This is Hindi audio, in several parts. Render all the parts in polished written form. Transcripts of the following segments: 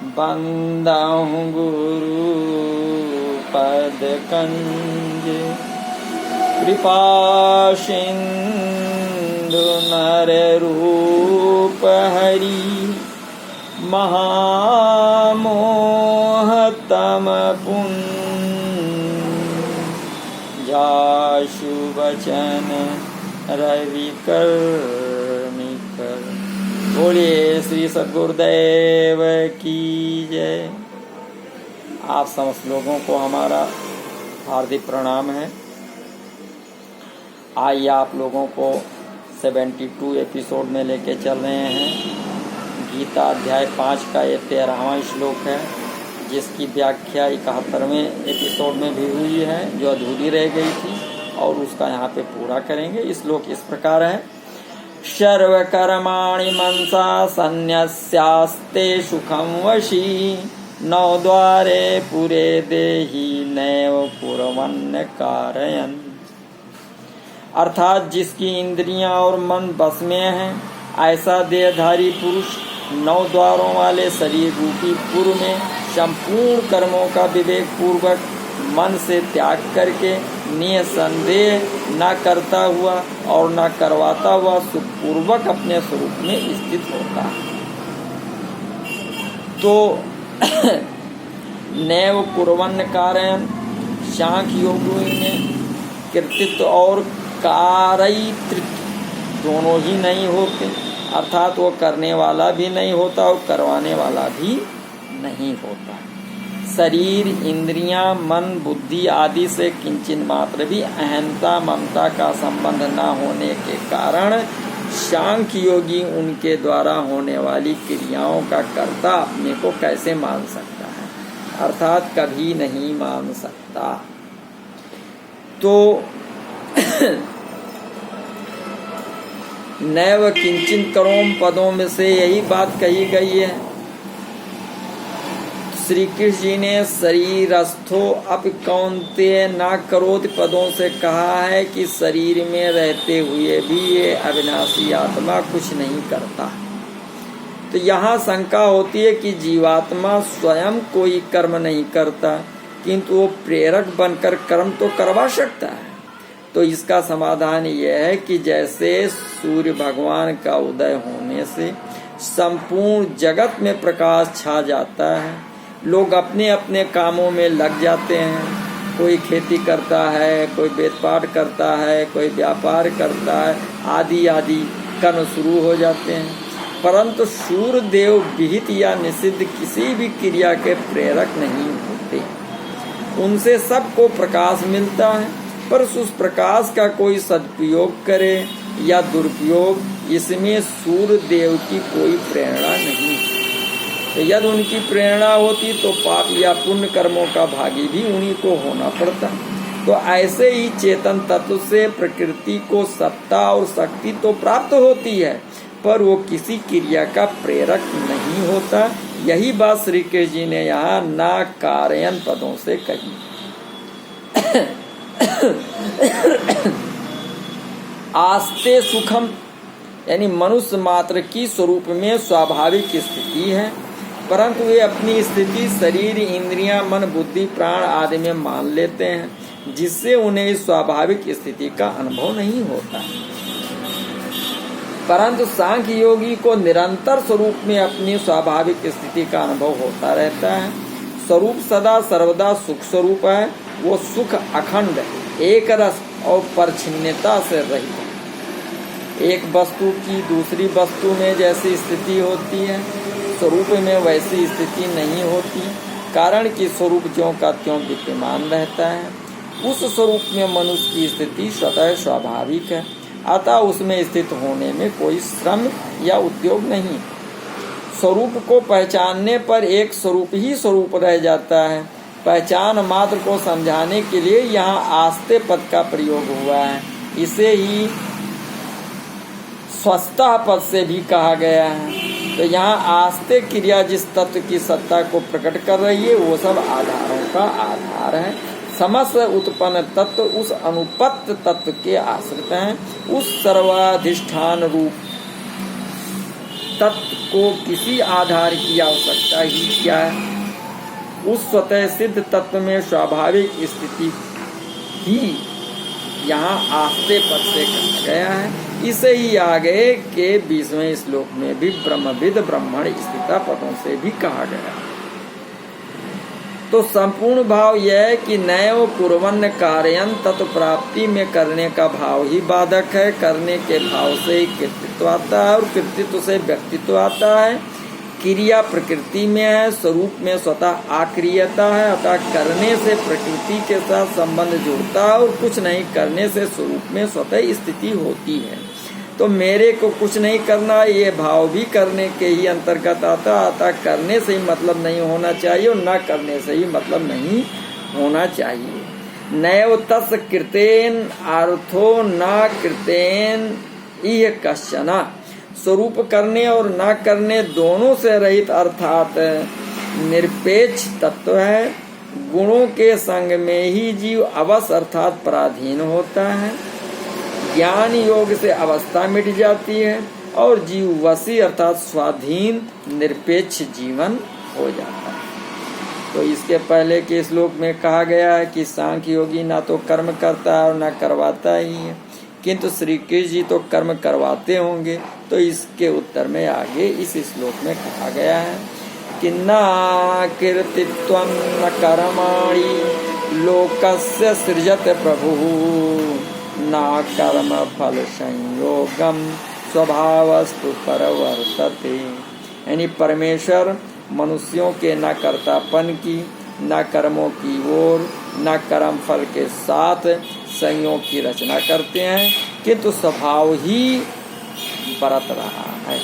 बंदाहु गुरु पद कंज, कृपा सिंधु नर रूप हरि, महामोह तम पुण्य, जाशु वचन रवि कर्णिकर। बोलिए श्री सद्गुरुदेव की जय। आप समस्त लोगों को हमारा हार्दिक प्रणाम है। आइए आप लोगों को 72 एपिसोड में लेके चल रहे हैं। गीता अध्याय 5 का ये 13वां श्लोक है, जिसकी व्याख्या 71वें एपिसोड में भी हुई है, जो अधूरी रह गई थी, और उसका यहाँ पे पूरा करेंगे। श्लोक इस प्रकार है। सर्वकर्माणि मनसा सन्न्यस्यास्ते सुखं वशी, नौ द्वारे पुरे देहि नैव कुर्वन्न कारयन्। अर्थात जिसकी इंद्रियां और मन बस में हैं, ऐसा देहधारी पुरुष 9 द्वारों वाले शरीर रूपी पूर्व में संपूर्ण कर्मों का विवेक पूर्वक मन से त्याग करके निसंदेह न करता हुआ और न करवाता हुआ सुखपूर्वक अपने स्वरूप में स्थित होता है। तो नैव कुर्वन्न कारयन्, सांख्य योगियों ने कृतित्व और कारयितृत्व दोनों ही नहीं होते, अर्थात वो करने वाला भी नहीं होता और करवाने वाला भी नहीं होता। शरीर, इंद्रियां, मन, बुद्धि आदि से किंचित मात्र भी अहंता ममता का संबंध न होने के कारण सांख्य योगी उनके द्वारा होने वाली क्रियाओं का कर्ता अपने को कैसे मान सकता है, अर्थात कभी नहीं मान सकता। तो नैव किंचित करोम पदों में से यही बात कही गई है। श्री कृष्ण जी ने शरीरस्थो अपि कौन्तेय न करोति पदों से कहा है कि शरीर में रहते हुए भी ये अविनाशी आत्मा कुछ नहीं करता। तो यहाँ शंका होती है कि जीवात्मा स्वयं कोई कर्म नहीं करता, किंतु वो प्रेरक बनकर कर्म तो करवा सकता है। तो इसका समाधान यह है कि जैसे सूर्य भगवान का उदय होने से संपूर्ण जगत में प्रकाश छा जाता है, लोग अपने अपने कामों में लग जाते हैं। कोई खेती करता है, कोई वेद पाठ करता है, कोई व्यापार करता है, आदि आदि कर्म शुरू हो जाते हैं। परंतु सूर्य देव विहित या निषिद्ध किसी भी क्रिया के प्रेरक नहीं होते। उनसे सबको प्रकाश मिलता है, पर उस प्रकाश का कोई सदुपयोग करे या दुरुपयोग, इसमें सूर्य देव की कोई प्रेरणा नहीं। तो यदि उनकी प्रेरणा होती तो पाप या पुण्य कर्मों का भागी भी उन्हीं को होना पड़ता। तो ऐसे ही चेतन तत्व से प्रकृति को सत्ता और शक्ति तो प्राप्त होती है, पर वो किसी क्रिया का प्रेरक नहीं होता। यही बात श्री कृष्ण जी ने यहाँ ना कारयन पदों से कही। आस्ते सुखम, यानी मनुष्य मात्र की स्वरूप में स्वाभाविक स्थिति है, परंतु वे अपनी स्थिति शरीर, इंद्रियां, मन, बुद्धि, प्राण आदि में मान लेते हैं, जिससे उन्हें इस स्वाभाविक स्थिति का अनुभव नहीं होता। परंतु सांख्य योगी को निरंतर स्वरूप में अपनी स्वाभाविक स्थिति का अनुभव होता रहता है। स्वरूप सदा सर्वदा सुख स्वरूप है। वो सुख अखंड, एक रस और परछिन्नता से रहित है। एक वस्तु की दूसरी वस्तु में जैसी स्थिति होती है, स्वरूप में वैसी स्थिति नहीं होती, कारण कि स्वरूप ज्यों का त्यों विद्यमान रहता है। उस स्वरूप में मनुष्य की स्थिति स्वतः स्वाभाविक है, अतः उसमें स्थित होने में कोई श्रम या उद्योग नहीं। स्वरूप को पहचानने पर एक स्वरूप ही स्वरूप रह जाता है। पहचान मात्र को समझाने के लिए यहाँ आस्ते पद का प्रयोग हुआ है। इसे ही स्वस्था पद से भी कहा गया है। तो यहाँ आस्ते क्रिया जिस तत्व की सत्ता को प्रकट कर रही है, वो सब आधारों का आधार है। समस्त उत्पन्न तत्व उस अनुपत्त तत्व के आश्रित हैं। उस सर्वाधिष्ठान रूप तत्व को किसी आधार की आवश्यकता ही क्या है? उस स्वतः सिद्ध तत्व में स्वाभाविक स्थिति ही यहाँ आस्ते पद से कहा गया है। इसे ही आगे के 20वें श्लोक में भी ब्रह्मविद ब्रह्मण स्थिता पदों से भी कहा गया है। तो संपूर्ण भाव यह है कि नैव कुर्वन् कार्यं तत् प्राप्ति में करने का भाव ही बाधक है। करने के भाव से ही कृतित्व आता है और कृतित्व से व्यक्तित्व आता है। क्रिया प्रकृति में है, स्वरूप में स्वतः आक्रियता है। अतः करने से प्रकृति के साथ संबंध जुड़ता है और कुछ नहीं करने से स्वरूप में स्वतः स्थिति होती है। तो मेरे को कुछ नहीं करना, ये भाव भी करने के ही अंतर्गत आता। अतः करने से ही मतलब नहीं होना चाहिए और न करने से ही मतलब नहीं होना चाहिए। नैव तस् कृतेन अर्थो न कृतेन इह कश्चन। स्वरूप करने और न करने दोनों से रहित अर्थात निरपेक्ष तत्व है। गुणों के संग में ही जीव अवश्य अर्थात पराधीन होता है। ज्ञान योग से अवस्था मिट जाती है और जीव वशी अर्थात स्वाधीन निरपेक्ष जीवन हो जाता है। तो इसके पहले के श्लोक में कहा गया है कि सांख्य योगी ना तो कर्म करता है और ना करवाता ही है, किंतु श्री कृष्ण जी तो कर्म करवाते होंगे। तो इसके उत्तर में आगे इस श्लोक में कहा गया है कि न कीर्तित्वं न कर्माणि लोकस्य सृजत प्रभुः न कर्म फल संयोगम स्वभावस्तु परवर्तते। यानी परमेश्वर मनुष्यों के न कर्तापन की, न कर्मों की ओर, न कर्म फल के साथ संयोग की रचना करते हैं, किंतु स्वभाव ही बरत रहा है।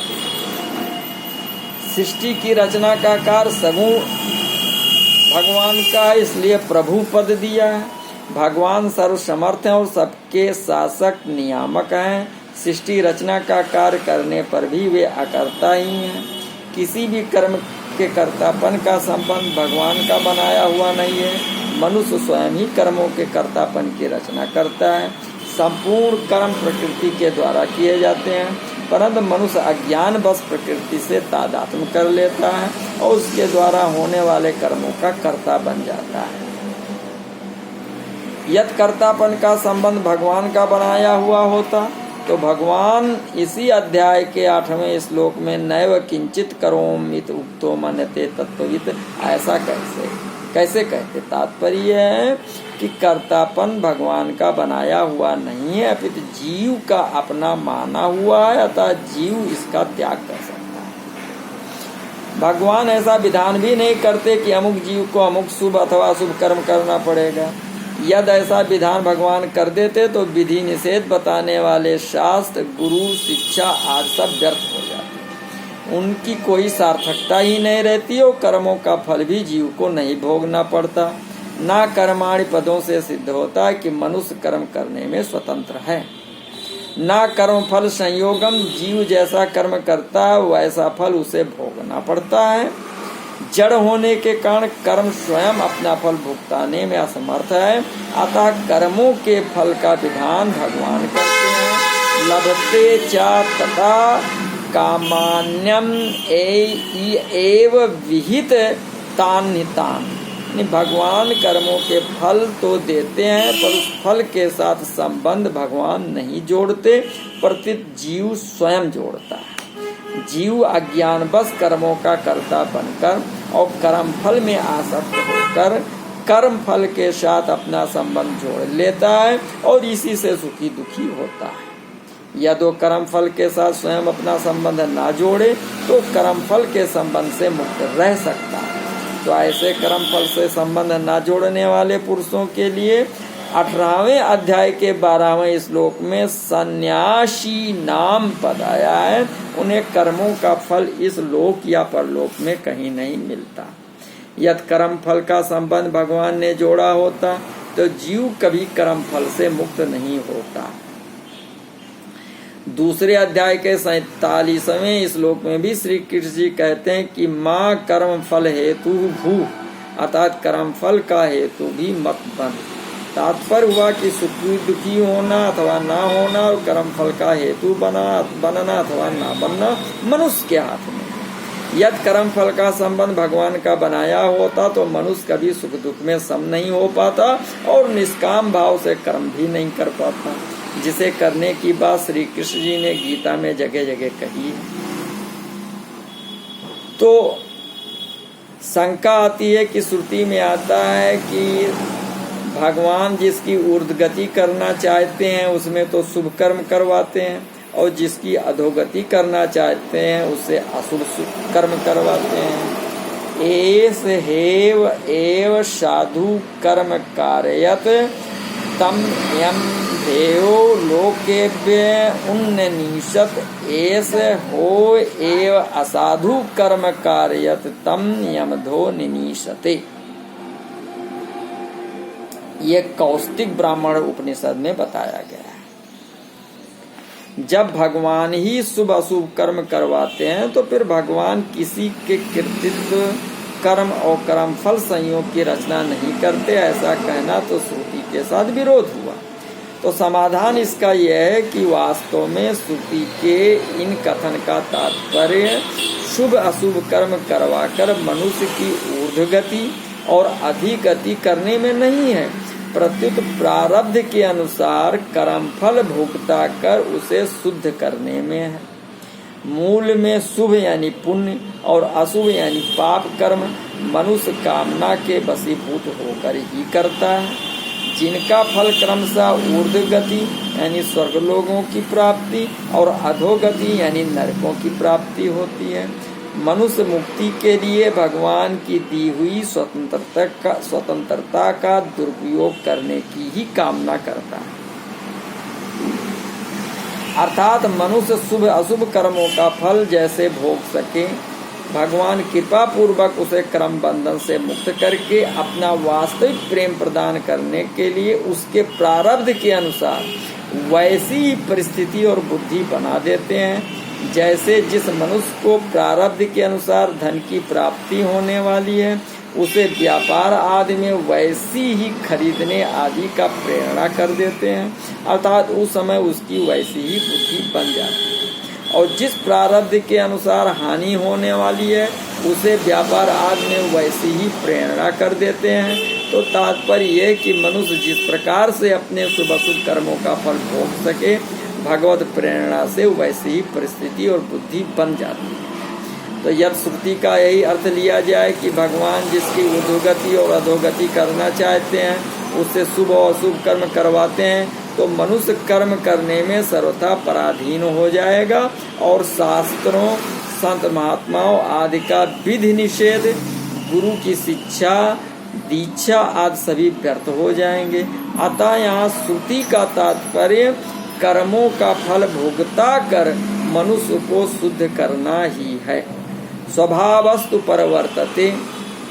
सृष्टि की रचना का कार्य सगुण भगवान का, इसलिए प्रभु पद दिया है। भगवान सर्वसमर्थ हैं और सबके शासक नियामक हैं। सृष्टि रचना का कार्य करने पर भी वे अकर्ता ही हैं। किसी भी कर्म के कर्तापन का संबंध भगवान का बनाया हुआ नहीं है। मनुष्य स्वयं ही कर्मों के कर्तापन की रचना करता है। संपूर्ण कर्म प्रकृति के द्वारा किए जाते हैं, परंतु मनुष्य अज्ञान बस प्रकृति से तादात्म्य कर लेता है और उसके द्वारा होने वाले कर्मों का कर्ता बन जाता है। यदि कर्तापन का संबंध भगवान का बनाया हुआ होता तो भगवान इसी अध्याय के 8वें श्लोक में नैव किंचित करोमि उक्तो मन्यते तत्त्ववित् ऐसा कैसे कहते। तात्पर्य है कि कर्तापन भगवान का बनाया हुआ नहीं है, अपितु जीव का अपना माना हुआ है। अतः जीव इसका त्याग कर सकता है। भगवान ऐसा विधान भी नहीं करते कि अमुक जीव को अमुक शुभ अथवा अशुभ कर्म करना पड़ेगा। यदि ऐसा विधान भगवान कर देते तो विधि निषेध बताने वाले शास्त्र, गुरु, शिक्षा आदि सब व्यर्थ हो जाते। उनकी कोई सार्थकता ही नहीं रहती और कर्मों का फल भी जीव को नहीं भोगना पड़ता। ना कर्माणि पदों से सिद्ध होता है कि मनुष्य कर्म करने में स्वतंत्र है। ना कर्म फल संयोगम, जीव जैसा कर्म करता है वैसा फल उसे भोगना पड़ता है। जड़ होने के कारण कर्म स्वयं अपना फल भुगताने में असमर्थ है। अतः कर्मों के फल का विधान भगवान करते हैं। लभते चा तथा कामान्यम एव विहित तान नितान। भगवान कर्मों के फल तो देते हैं पर उस फल के साथ संबंध भगवान नहीं जोड़ते, प्रत्युत जीव स्वयं जोड़ता है। जीव अज्ञान बस कर्मों का कर्ता बनकर और कर्म फल में आसक्त होकर कर्म फल के साथ अपना संबंध जोड़ लेता है और इसी से सुखी दुखी होता है। यदि कर्म फल के साथ स्वयं अपना संबंध ना जोड़े तो कर्म फल के संबंध से मुक्त रह सकता है। तो ऐसे कर्म फल से संबंध ना जोड़ने वाले पुरुषों के लिए 18वें अध्याय के 12वें श्लोक में सन्यासी नाम पद आया है। उन्हें कर्मों का फल इस लोक या परलोक में कहीं नहीं मिलता। यदि कर्म फल का संबंध भगवान ने जोड़ा होता तो जीव कभी कर्म फल से मुक्त नहीं होता। दूसरे अध्याय के 47वें श्लोक में भी श्री कृष्ण जी कहते हैं कि माँ कर्म फल हेतु भू, अर्थात कर्म फल का हेतु भी मत बन। तात्पर्य हुआ कि सुखी दुखी होना अथवा ना होना और कर्म फल का हेतु बनना अथवा ना बनना मनुष्य के हाथ में। यदि कर्म फल का संबंध भगवान का बनाया होता तो मनुष्य कभी सुख दुख में सम नहीं हो पाता और निष्काम भाव से कर्म भी नहीं कर पाता, जिसे करने की बात श्री कृष्ण जी ने गीता में जगह जगह कही है। तो शंका आती है कि श्रुति में आता है कि भगवान जिसकी ऊर्ध्वगति करना चाहते हैं उसमें तो शुभ कर्म करवाते हैं और जिसकी अधोगति करना चाहते हैं उससे अशुभ कर्म करवाते हैं। एस हेव एव साधु कर्म कारयत तम यम देव लोकेभ्य उन्नीशत एस हो एव असाधु कर्म कारयत तम यमधो निनीशते। ये कौस्तिक ब्राह्मण उपनिषद में बताया गया है। जब भगवान ही शुभ अशुभ कर्म करवाते हैं तो फिर भगवान किसी के कृतित्व कर्म और कर्म फल संयोग की रचना नहीं करते, ऐसा कहना तो श्रुति के साथ विरोध हुआ। तो समाधान इसका यह है कि वास्तव में श्रुति के इन कथन का तात्पर्य शुभ अशुभ कर्म करवाकर मनुष्य की ऊर्ध्वगति और अधिगति करने में नहीं है, प्रत्युत प्रारब्ध के अनुसार कर्म फल भुगता कर उसे शुद्ध करने में है। मूल में शुभ यानी पुण्य और अशुभ यानी पाप कर्म मनुष्य कामना के वशीभूत होकर ही करता है, जिनका फल क्रमशः ऊर्ध्वगति यानी स्वर्गलोकों की प्राप्ति और अधोगति यानी नरकों की प्राप्ति होती है। मनुष्य मुक्ति के लिए भगवान की दी हुई स्वतंत्रता का दुरुपयोग करने की ही कामना करता है, अर्थात मनुष्य शुभ अशुभ कर्मों का फल जैसे भोग सके। भगवान कृपा पूर्वक उसे क्रम बंधन से मुक्त करके अपना वास्तविक प्रेम प्रदान करने के लिए उसके प्रारब्ध के अनुसार वैसी ही परिस्थिति और बुद्धि बना देते हैं जैसे जिस मनुष्य को प्रारब्ध के अनुसार धन की प्राप्ति होने वाली है उसे व्यापार आदि में वैसी ही खरीदने आदि का प्रेरणा कर देते हैं, अर्थात उस समय उसकी वैसी ही बुद्धि बन जाती है। और जिस प्रारब्ध के अनुसार हानि होने वाली है उसे व्यापार आदि में वैसी ही प्रेरणा कर देते हैं। तो तात्पर्य यह कि मनुष्य जिस प्रकार से अपने शुभ अशुभ कर्मों का फल भोग सके भगवत प्रेरणा से वैसी ही परिस्थिति और बुद्धि बन जाती है। तो यदि श्रुति का यही अर्थ लिया जाए कि भगवान जिसकी ऊर्ध्वगति और अधोगति करना चाहते हैं उससे शुभ और अशुभ कर्म करवाते हैं तो मनुष्य कर्म करने में सर्वथा पराधीन हो जाएगा और शास्त्रों संत महात्माओं आदि का विधि निषेध गुरु की शिक्षा दीक्षा आदि सभी व्यर्थ हो जाएंगे। अतः यहाँ श्रुति का तात्पर्य कर्मों का फल भोगता कर मनुष्य को शुद्ध करना ही है। स्वभावस्तु परवर्तते,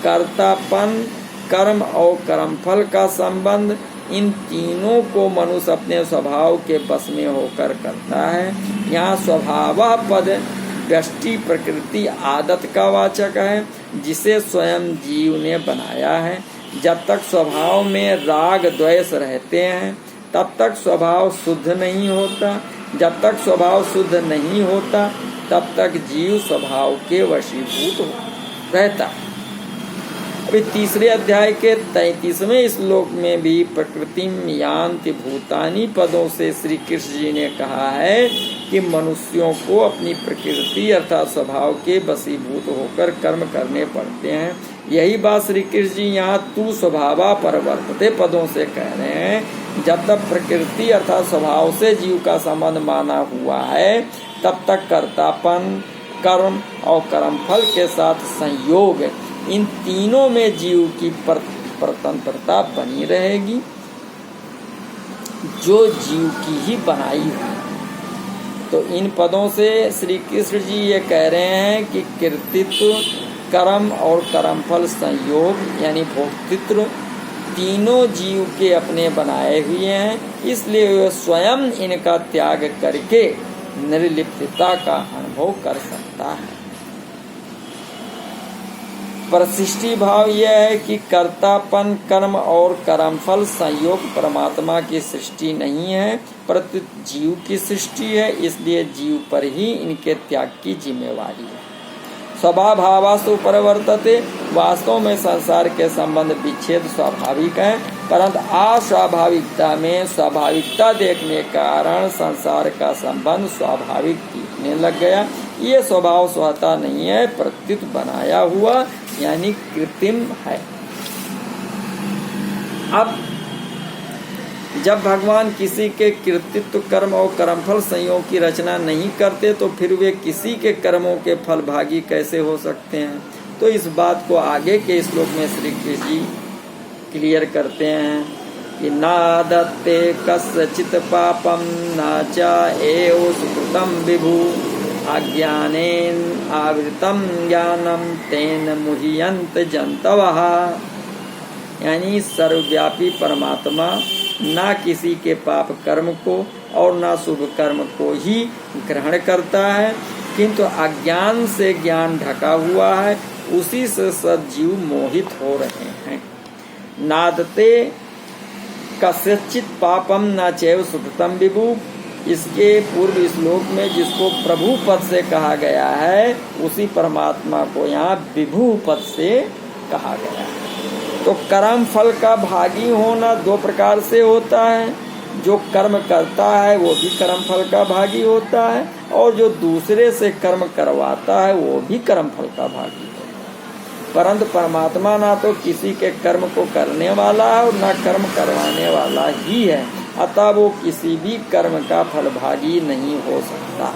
कर्तापन कर्म और कर्मफल का संबंध इन तीनों को मनुष्य अपने स्वभाव के बस में होकर करता है। यहाँ स्वभाव पद व्यष्टि प्रकृति आदत का वाचक है जिसे स्वयं जीव ने बनाया है। जब तक स्वभाव में राग द्वेष रहते हैं तब तक स्वभाव शुद्ध नहीं होता। जब तक स्वभाव शुद्ध नहीं होता तब तक जीव स्वभाव के वशीभूत रहता। अभी तीसरे अध्याय के 33वें श्लोक में भी प्रकृतिम यान्ति भूतानि पदों से श्री कृष्ण जी ने कहा है कि मनुष्यों को अपनी प्रकृति अर्थात स्वभाव के वशीभूत होकर कर्म करने पड़ते हैं। यही बात श्री कृष्ण जी यहाँ तू स्वभावा परवर्तते पदों से कह रहे हैं। जब तक प्रकृति अर्थात स्वभाव से जीव का संबंध माना हुआ है तब तक कर्तापन कर्म और कर्मफल के साथ संयोग इन तीनों में जीव की स्वतंत्रता बनी रहेगी जो जीव की ही बनाई हुई। तो इन पदों से श्री कृष्ण जी ये कह रहे हैं कि कृतित्व कर्म और कर्मफल संयोग यानी भोक्तृत्व तीनों जीव के अपने बनाए हुए हैं, इसलिए वह स्वयं इनका त्याग करके निर्लिप्तता का अनुभव कर सकता है। प्रशिष्टि भाव यह है कि कर्तापन, कर्म और कर्मफल संयोग परमात्मा की सृष्टि नहीं है, प्रत्युत जीव की सृष्टि है। इसलिए जीव पर ही इनके त्याग की जिम्मेवारी है। स्वभावासु परिवर्तते, वास्तव में संसार के संबंध विच्छेद स्वाभाविक है, परंतु अस्वाभाविकता में स्वाभाविकता देखने के कारण संसार का संबंध स्वाभाविक दिखने लग गया। ये स्वभाव स्वतः नहीं है, प्रत्युत बनाया हुआ यानी कृत्रिम है। अब जब भगवान किसी के कृतित्व, कर्म और कर्मफल संयोग की रचना नहीं करते तो फिर वे किसी के कर्मों के फल भागी कैसे हो सकते हैं? तो इस बात को आगे के श्लोक में श्री कृष्ण जी क्लियर करते हैं कि ना दत्ते कस्यचित् पापम ना च एव सुकृतं विभु अज्ञानेन आवृतम ज्ञानम तेन मुह्यन्त जन्तवः। यानी सर्वव्यापी परमात्मा ना किसी के पाप कर्म को और ना शुभ कर्म को ही ग्रहण करता है, किंतु अज्ञान से ज्ञान ढका हुआ है, उसी से सजीव मोहित हो रहे हैं। नादते कस्यचित् पापम न चैव सुकृतं विभु, इसके पूर्व श्लोक में जिसको प्रभु पद से कहा गया है उसी परमात्मा को यहाँ विभु पद से कहा गया है। तो कर्म फल का भागी होना दो प्रकार से होता है। जो कर्म करता है वो भी कर्म फल का भागी होता है, और जो दूसरे से कर्म करवाता है वो भी कर्म फल का भागी होता है। परंतु परमात्मा ना तो किसी के कर्म को करने वाला है और ना कर्म करवाने वाला ही है, अतः वो किसी भी कर्म का फल भागी नहीं हो सकता।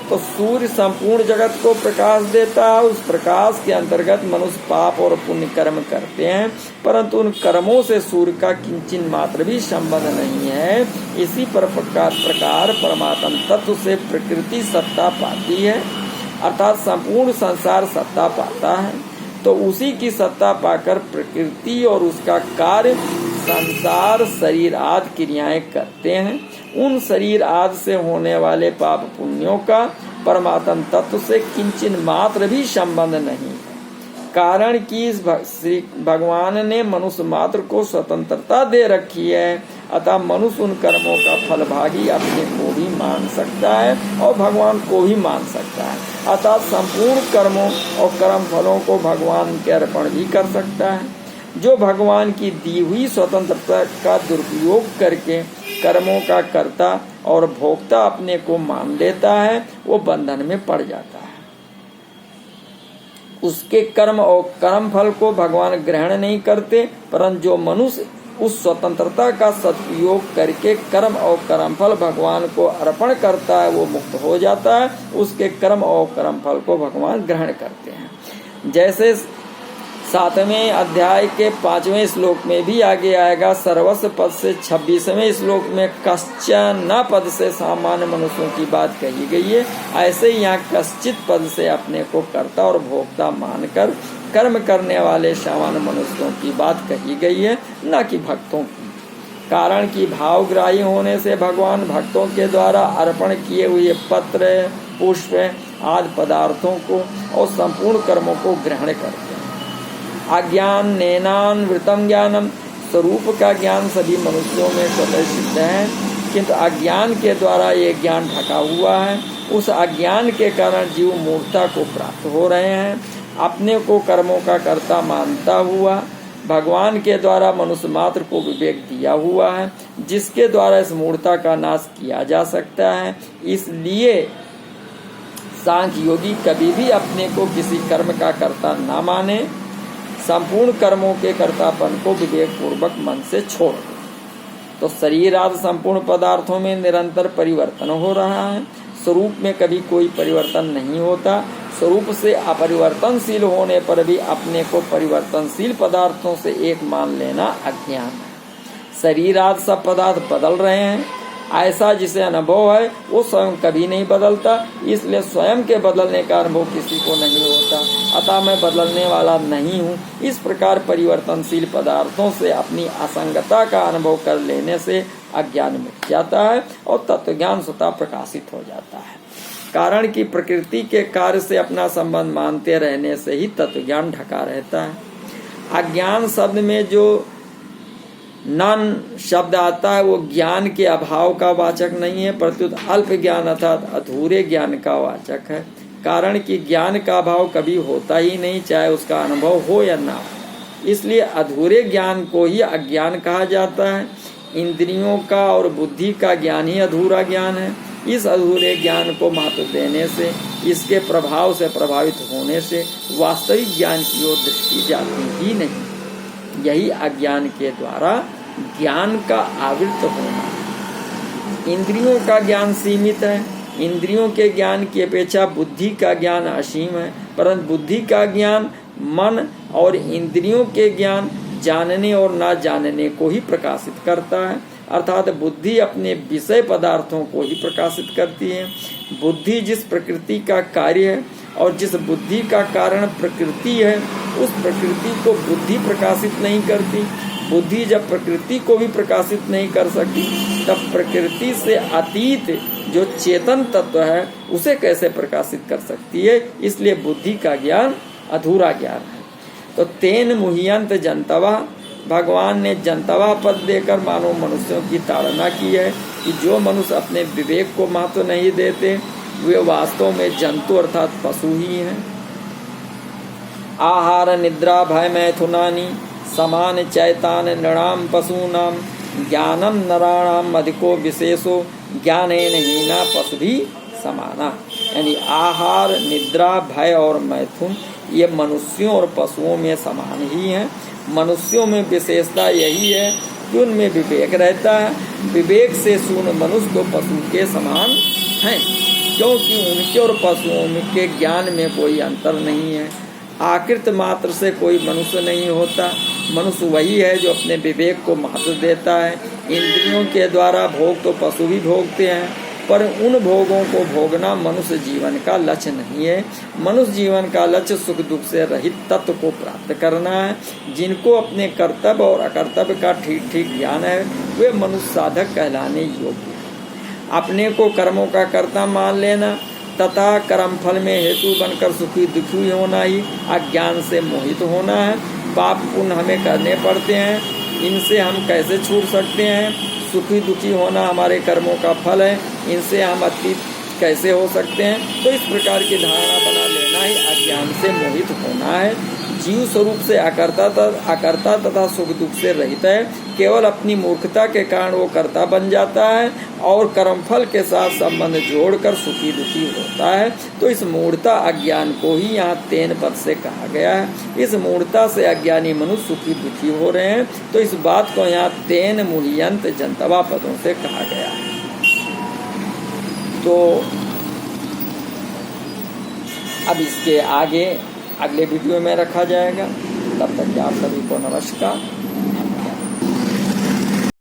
तो सूर्य संपूर्ण जगत को प्रकाश देता है, उस प्रकाश के अंतर्गत मनुष्य पाप और पुण्य कर्म करते हैं, परंतु उन कर्मों से सूर्य का किंचित मात्र भी संबंध नहीं है। इसी प्रकार परमात्मा तत्व से प्रकृति सत्ता पाती है, अर्थात संपूर्ण संसार सत्ता पाता है। तो उसी की सत्ता पाकर प्रकृति और उसका कार्य संसार शरीर आदि क्रियाएं करते हैं। उन शरीर आदि से होने वाले पाप पुण्यों का परमात्म तत्व से किंचित मात्र भी संबंध नहीं है, कारण कि श्री भगवान ने मनुष्य मात्र को स्वतंत्रता दे रखी है, अतः मनुष्य उन कर्मों का फल भागी अपने को भी मान सकता है और भगवान को भी मान सकता है। अतः संपूर्ण कर्मों और कर्म फलों को भगवान के अर्पण भी कर सकता है। जो भगवान की दी हुई स्वतंत्रता का दुरुपयोग करके कर्मों का कर्ता और भोक्ता अपने को मान लेता है वो बंधन में पड़ जाता है। उसके कर्म और कर्म फल को भगवान ग्रहण नहीं करते, परंतु जो मनुष्य उस स्वतंत्रता का सदुपयोग करके कर्म और कर्म फल भगवान को अर्पण करता है वो मुक्त हो जाता है। उसके कर्म और कर्म फल को भगवान ग्रहण करते हैं। जैसे 7वें अध्याय के 5वें श्लोक में भी आगे आएगा, सर्वस्व पद से 26वें श्लोक में कश्चन पद से सामान्य मनुष्यों की बात कही गई है। ऐसे ही यहाँ कश्चित पद से अपने को कर्ता और भोक्ता मानकर कर्म करने वाले सामान्य मनुष्यों की बात कही गई है, न कि भक्तों की। कारण कि भावग्राही होने से भगवान भक्तों के द्वारा अर्पण किए हुए पत्र, पुष्प आदि पदार्थों को और संपूर्ण कर्मों को ग्रहण करते हैं। अज्ञान नैनान्वृतम ज्ञानम, स्वरूप का ज्ञान सभी मनुष्यों में स्वतः सिद्ध है, किंतु अज्ञान के द्वारा ये ज्ञान ढका हुआ है। उस अज्ञान के कारण जीव मूर्खता को प्राप्त हो रहे हैं। अपने को कर्मों का कर्ता मानता हुआ भगवान के द्वारा मनुष्य मात्र को विवेक दिया हुआ है, जिसके द्वारा इस मूर्खता का नाश किया जा सकता है। इसलिए सांख्य योगी कभी भी अपने को किसी कर्म का कर्ता न माने, संपूर्ण कर्मों के कर्तापन को विवेक पूर्वक मन से छोड़ दे। तो शरीर आदि संपूर्ण पदार्थों में निरंतर परिवर्तन हो रहा है, स्वरूप में कभी कोई परिवर्तन नहीं होता। स्वरूप से अपरिवर्तनशील होने पर भी अपने को परिवर्तनशील पदार्थों से एक मान लेना अज्ञान है। शरीर आदि सब पदार्थ बदल रहे हैं, ऐसा जिसे अनुभव है वो स्वयं कभी नहीं बदलता, इसलिए स्वयं के बदलने का अनुभव किसी को नहीं होता। अतः मैं बदलने वाला नहीं हूँ। इस प्रकार परिवर्तनशील पदार्थों से अपनी असंगता का अनुभव कर लेने से अज्ञान मिट जाता है और तत्वज्ञान स्वतः प्रकाशित हो जाता है। कारण कि प्रकृति के कार्य से अपना संबंध मानते रहने से ही तत्व ज्ञान ढका रहता है। अज्ञान शब्द में जो नन शब्द आता है वो ज्ञान के अभाव का वाचक नहीं है, प्रत्युत अल्प ज्ञान अर्थात अधूरे ज्ञान का वाचक है। कारण कि ज्ञान का अभाव कभी होता ही नहीं, चाहे उसका अनुभव हो या ना हो। इसलिए अधूरे ज्ञान को ही अज्ञान कहा जाता है। इंद्रियों का और बुद्धि का ज्ञान ही अधूरा ज्ञान है। इस अधूरे ज्ञान को महत्व देने से, इसके प्रभाव से प्रभावित होने से वास्तविक ज्ञान की ओर दृष्टि जाती ही नहीं। यही अज्ञान के द्वारा ज्ञान का आवृत होना। इंद्रियों का ज्ञान सीमित है। इंद्रियों के ज्ञान की अपेक्षा बुद्धि का ज्ञान असीम है, परंतु बुद्धि का ज्ञान मन और इंद्रियों के ज्ञान जानने और ना जानने को ही प्रकाशित करता है। अर्थात बुद्धि अपने विषय पदार्थों को ही प्रकाशित करती है। बुद्धि जिस प्रकृति का कार्य है और जिस बुद्धि का कारण प्रकृति है, उस प्रकृति को बुद्धि प्रकाशित नहीं करती। बुद्धि जब प्रकृति को भी प्रकाशित नहीं कर सकती, तब प्रकृति से अतीत जो चेतन तत्व है उसे कैसे प्रकाशित कर सकती है। इसलिए बुद्धि का ज्ञान अधूरा ज्ञान है। तो तेन मुह्यंत जंतवा, भगवान ने जंतवा पद देकर मानव मनुष्यों की ताड़ना की है कि जो मनुष्य अपने विवेक को महत्व नहीं देते वे वास्तव में जंतु अर्थात पशु ही हैं। आहार निद्रा भय मैथुनानि समान चैतान नृणाम पशूनाम ज्ञानम नराणाम अधिको विशेषो ज्ञानेन हीना पशु भी समाना। यानी आहार निद्रा भय और मैथुन ये मनुष्यों और पशुओं में समान ही हैं। मनुष्यों में विशेषता यही है कि उनमें विवेक रहता है। विवेक से शून्य मनुष्य तो पशु के समान हैं, क्योंकि उनके और पशुओं के ज्ञान में कोई अंतर नहीं है। आकृत मात्र से कोई मनुष्य नहीं होता। मनुष्य वही है जो अपने विवेक को महत्व देता है। इंद्रियों के द्वारा भोग तो पशु भी भोगते हैं, पर उन भोगों को भोगना मनुष्य जीवन का लक्ष्य नहीं है। मनुष्य जीवन का लक्ष्य सुख दुख से रहित तत्व को प्राप्त करना है। जिनको अपने कर्तव्य और अकर्तव्य का ठीक ठीक ज्ञान है वे मनुष्य साधक कहलाने योग्य हैं। अपने को कर्मों का कर्ता मान लेना तथा कर्म फल में हेतु बनकर सुखी दुखी होना ही अज्ञान से मोहित होना है। पाप पुण्य हमें करने पड़ते हैं, इनसे हम कैसे छूट सकते हैं। सुखी दुखी होना हमारे कर्मों का फल है, इनसे हम अतीत कैसे हो सकते हैं। तो इस प्रकार की धारणा बना लेना ही अज्ञान से मोहित होना है। जीव स्वरूप से अकर्ता तथा सुख दुख से रहित है। केवल अपनी मूर्खता के कारण वो कर्ता बन जाता है और कर्मफल के साथ संबंध जोड़कर सुखी दुखी होता है। तो इस मूढ़ता अज्ञान को ही यहाँ तेन पद से कहा गया है। इस मूढ़ता से अज्ञानी मनुष्य सुखी दुखी हो रहे हैं, तो इस बात को यहाँ तेन मुह्यंत जंतवा पदों से कहा गया है। तो अब इसके आगे अगले वीडियो में रखा जाएगा। तब तक आप सभी को नमस्कार।